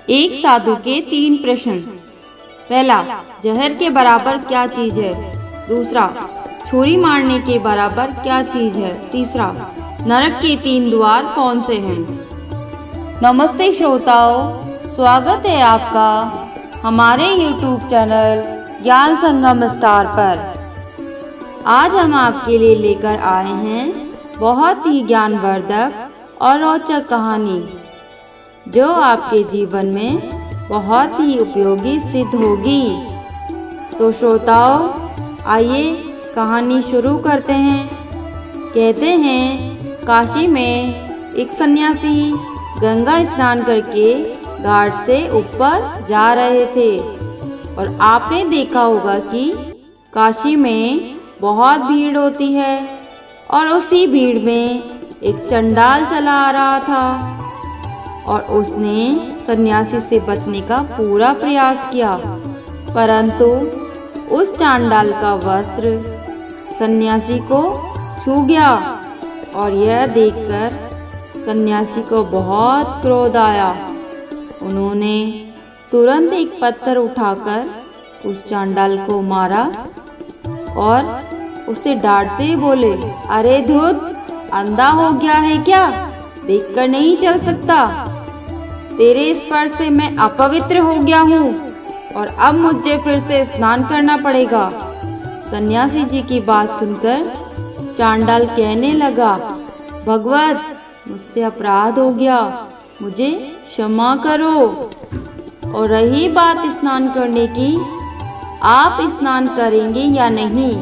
एक साधु के 3 प्रश्न। पहला, जहर के बराबर क्या चीज है? दूसरा, छुरी मारने के बराबर क्या चीज है? तीसरा, नरक के 3 द्वार कौन से हैं? नमस्ते श्रोताओं, स्वागत है आपका हमारे YouTube चैनल ज्ञान संगम स्टार पर। आज हम आपके लिए लेकर आए हैं बहुत ही ज्ञानवर्धक और रोचक कहानी, जो आपके जीवन में बहुत ही उपयोगी सिद्ध होगी। तो श्रोताओं, आइए कहानी शुरू करते हैं। कहते हैं, काशी में एक सन्यासी गंगा स्नान करके घाट से ऊपर जा रहे थे और आपने देखा होगा कि काशी में बहुत भीड़ होती है और उसी भीड़ में एक चंडाल चला आ रहा था और उसने सन्यासी से बचने का पूरा प्रयास किया, परंतु उस चांडाल का वस्त्र सन्यासी को छू गया और यह देखकर सन्यासी को बहुत क्रोध आया। उन्होंने तुरंत एक पत्थर उठाकर उस चांडाल को मारा और उसे डांटते ही बोले, अरे धूत, अंधा हो गया है क्या? देखकर नहीं चल सकता? तेरे स्पर्श से मैं अपवित्र हो गया हूँ और अब मुझे फिर से स्नान करना पड़ेगा। सन्यासी जी की बात सुनकर चांडाल कहने लगा, भगवत, मुझसे अपराध हो गया, मुझे क्षमा करो। और रही बात स्नान करने की, आप स्नान करेंगे या नहीं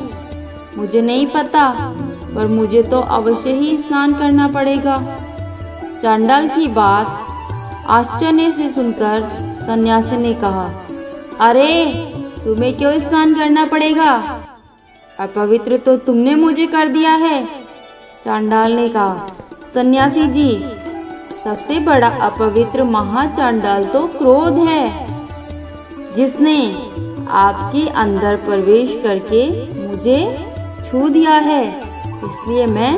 मुझे नहीं पता, पर मुझे तो अवश्य ही स्नान करना पड़ेगा। चांडाल की बात आश्चर्य से सुनकर सन्यासी ने कहा, अरे तुम्हें क्यों स्नान करना पड़ेगा? अपवित्र तो तुमने मुझे कर दिया है। चांडाल ने कहा, सन्यासी जी, सबसे बड़ा अपवित्र महाचांडाल तो क्रोध है, जिसने आपके अंदर प्रवेश करके मुझे छू दिया है, इसलिए मैं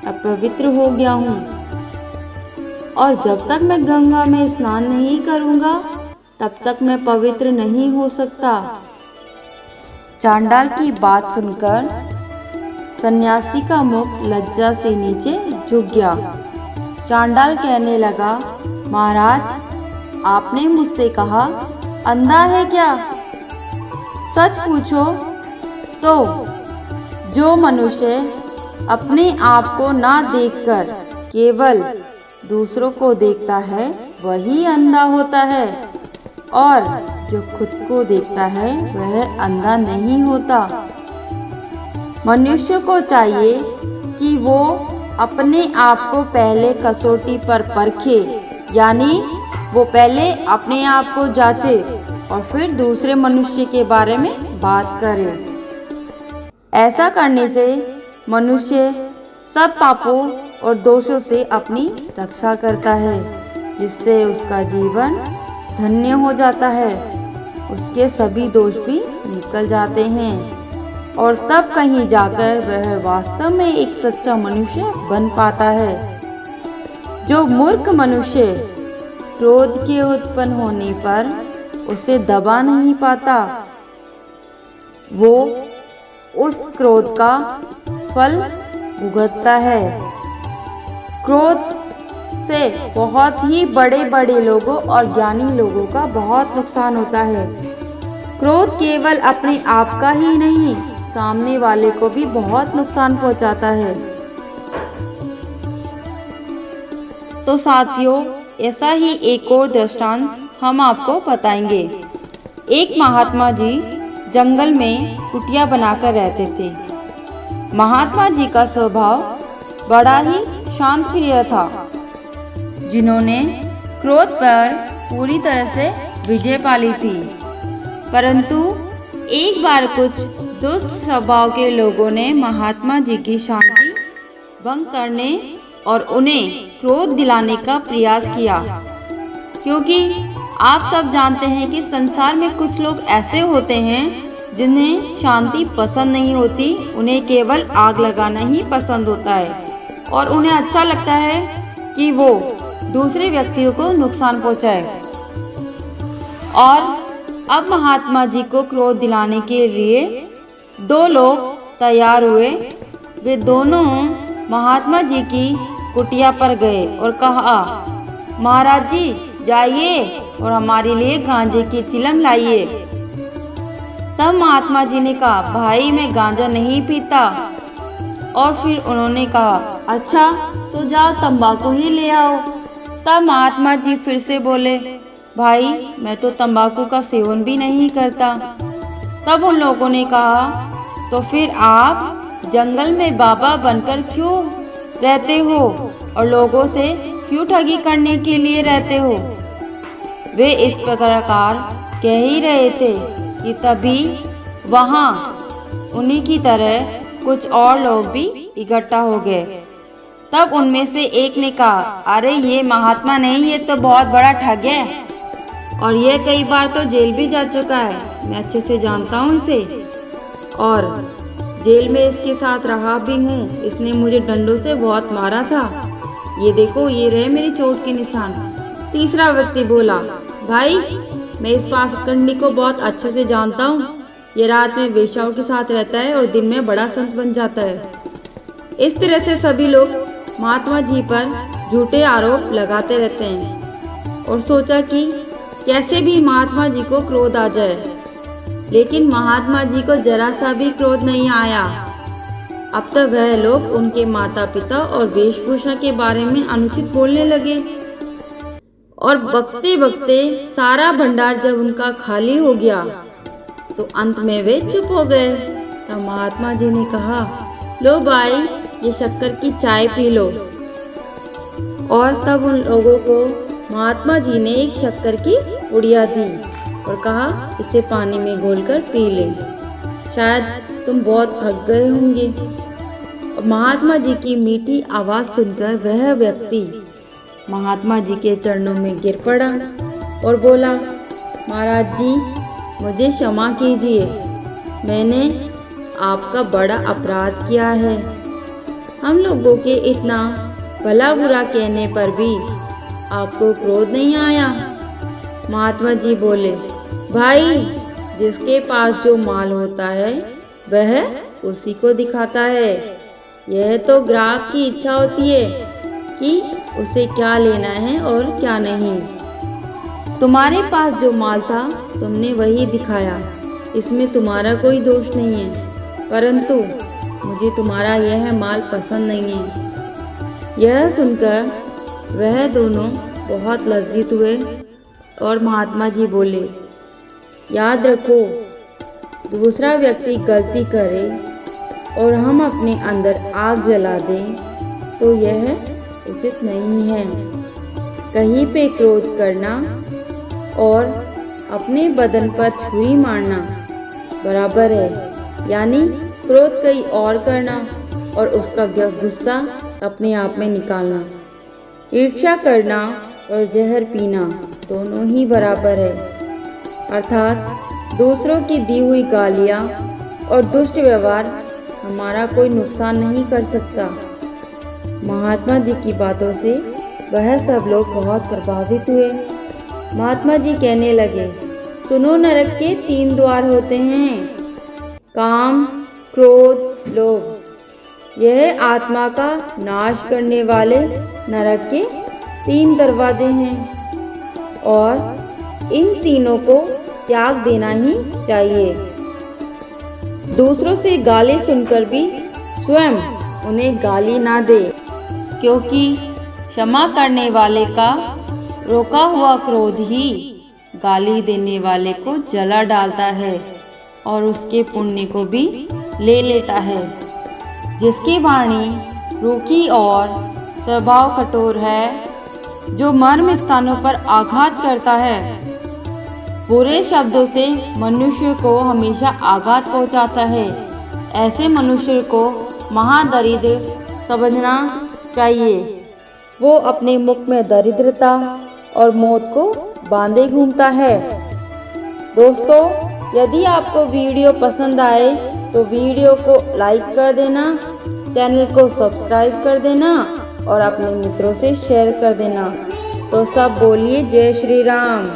अपवित्र हो गया हूँ और जब तक मैं गंगा में स्नान नहीं करूँगा तब तक मैं पवित्र नहीं हो सकता। चांडाल की बात सुनकर सन्यासी का मुख लज्जा से नीचे झुक गया। चांडाल कहने लगा, महाराज, आपने मुझसे कहा अंधा है क्या? सच पूछो तो जो मनुष्य अपने आप को ना देखकर केवल दूसरों को देखता है वही अंधा होता है, और जो खुद को देखता है वह अंधा नहीं होता। मनुष्य को चाहिए कि वो अपने आप को पहले कसौटी पर परखे, यानी वो पहले अपने आप को जांचे और फिर दूसरे मनुष्य के बारे में बात करे। ऐसा करने से मनुष्य सब पापों और दोषों से अपनी रक्षा करता है, जिससे उसका जीवन धन्य हो जाता है, उसके सभी दोष भी निकल जाते हैं और तब कहीं जाकर वह वास्तव में एक सच्चा मनुष्य बन पाता है। जो मूर्ख मनुष्य क्रोध के उत्पन्न होने पर उसे दबा नहीं पाता, वो उस क्रोध का फल भुगतता है। क्रोध से बहुत ही बड़े बड़े लोगों और ज्ञानी लोगों का बहुत नुकसान होता है। क्रोध केवल अपने आप का ही नहीं, सामने वाले को भी बहुत नुकसान पहुंचाता है। तो साथियों, ऐसा ही एक और दृष्टांत हम आपको बताएंगे। एक महात्मा जी जंगल में कुटिया बनाकर रहते थे। महात्मा जी का स्वभाव बड़ा ही शांत प्रिय था, जिन्होंने क्रोध पर पूरी तरह से विजय पा ली थी। परंतु एक बार कुछ दुष्ट स्वभाव के लोगों ने महात्मा जी की शांति भंग करने और उन्हें क्रोध दिलाने का प्रयास किया, क्योंकि आप सब जानते हैं कि संसार में कुछ लोग ऐसे होते हैं जिन्हें शांति पसंद नहीं होती, उन्हें केवल आग लगाना ही पसंद होता है और उन्हें अच्छा लगता है कि वो दूसरे व्यक्तियों को नुकसान पहुंचाए। और अब महात्मा जी को क्रोध दिलाने के लिए दो लोग तैयार हुए। वे दोनों महात्मा जी की कुटिया पर गए और कहा, महाराज जी जाइए और हमारे लिए गांजे की चिलम लाइए। तब महात्मा जी ने कहा, भाई मैं गांजा नहीं पीता। और फिर उन्होंने कहा, अच्छा तो जाओ तंबाकू ही ले आओ। तब महात्मा जी फिर से बोले, भाई मैं तो तंबाकू का सेवन भी नहीं करता। तब उन लोगों ने कहा, तो फिर आप जंगल में बाबा बनकर क्यों रहते हो और लोगों से क्यों ठगी करने के लिए रहते हो। वे इस प्रकार कह ही रहे थे कि तभी वहाँ उन्हीं की तरह कुछ और लोग भी इकट्ठा हो गए। तब उनमें से एक ने कहा, अरे ये महात्मा नहीं, ये तो बहुत बड़ा ठग है और ये कई बार तो जेल भी जा चुका है। मैं अच्छे से जानता हूँ इसे और जेल में इसके साथ रहा भी हूँ। इसने मुझे डंडों से बहुत मारा था। ये देखो, ये रहे मेरी चोट के निशान। तीसरा व्यक्ति बोला, भाई मैं इस पाखंडी को बहुत अच्छे से जानता हूँ। ये रात में वेश्याओं के साथ रहता है और दिन में बड़ा संत बन जाता है। इस तरह से सभी लोग महात्मा जी पर झूठे आरोप लगाते रहते हैं और सोचा कि कैसे भी महात्मा जी को क्रोध आ जाए। लेकिन महात्मा जी को जरा सा भी क्रोध नहीं आया। अब तक वह लोग उनके माता पिता और वेशभूषा के बारे में अनुचित बोलने लगे और बकते बकते सारा भंडार जब उनका खाली हो गया तो अंत में वे चुप हो गए। तब महात्मा जी ने कहा, लो भाई ये शक्कर की चाय पी लो। और तब उन लोगों को महात्मा जी ने एक शक्कर की पुड़िया दी और कहा, इसे पानी में घोलकर पी ले, शायद तुम बहुत थक गए होंगे। और महात्मा जी की मीठी आवाज़ सुनकर वह व्यक्ति महात्मा जी के चरणों में गिर पड़ा और बोला, महाराज जी मुझे क्षमा कीजिए, मैंने आपका बड़ा अपराध किया है। हम लोगों के इतना भला बुरा कहने पर भी आपको क्रोध नहीं आया। महात्मा जी बोले, भाई जिसके पास जो माल होता है वह उसी को दिखाता है। यह तो ग्राहक की इच्छा होती है कि उसे क्या लेना है और क्या नहीं। तुम्हारे पास जो माल था तुमने वही दिखाया, इसमें तुम्हारा कोई दोष नहीं है, परंतु मुझे तुम्हारा यह माल पसंद नहीं है। यह सुनकर वह दोनों बहुत लज्जित हुए और महात्मा जी बोले, याद रखो दूसरा व्यक्ति गलती करे और हम अपने अंदर आग जला दें तो यह उचित नहीं है। कहीं पे क्रोध करना और अपने बदन पर छुरी मारना बराबर है, यानी क्रोध कहीं और करना और उसका गुस्सा अपने आप में निकालना। ईर्ष्या करना और जहर पीना दोनों ही बराबर है, अर्थात दूसरों की दी हुई गालियाँ और दुष्ट व्यवहार हमारा कोई नुकसान नहीं कर सकता। महात्मा जी की बातों से वह सब लोग बहुत प्रभावित हुए। महात्मा जी कहने लगे, सुनो, नरक के 3 द्वार होते हैं, काम, क्रोध, लोभ। यह आत्मा का नाश करने वाले नरक के 3 दरवाजे हैं और इन तीनों को त्याग देना ही चाहिए। दूसरों से गाली सुनकर भी स्वयं उन्हें गाली ना दे, क्योंकि क्षमा करने वाले का रोका हुआ क्रोध ही गाली देने वाले को जला डालता है और उसके पुण्य को भी ले लेता है। जिसकी वाणी रूखी और स्वभाव कठोर है, जो मर्म स्थानों पर आघात करता है, बुरे शब्दों से मनुष्य को हमेशा आघात पहुंचाता है, ऐसे मनुष्य को महादरिद्र समझना चाहिए। वो अपने मुख में दरिद्रता और मौत को बांधे घूमता है। दोस्तों, यदि आपको वीडियो पसंद आए तो वीडियो को लाइक कर देना, चैनल को सब्सक्राइब कर देना और अपने मित्रों से शेयर कर देना। तो सब बोलिए जय श्री राम।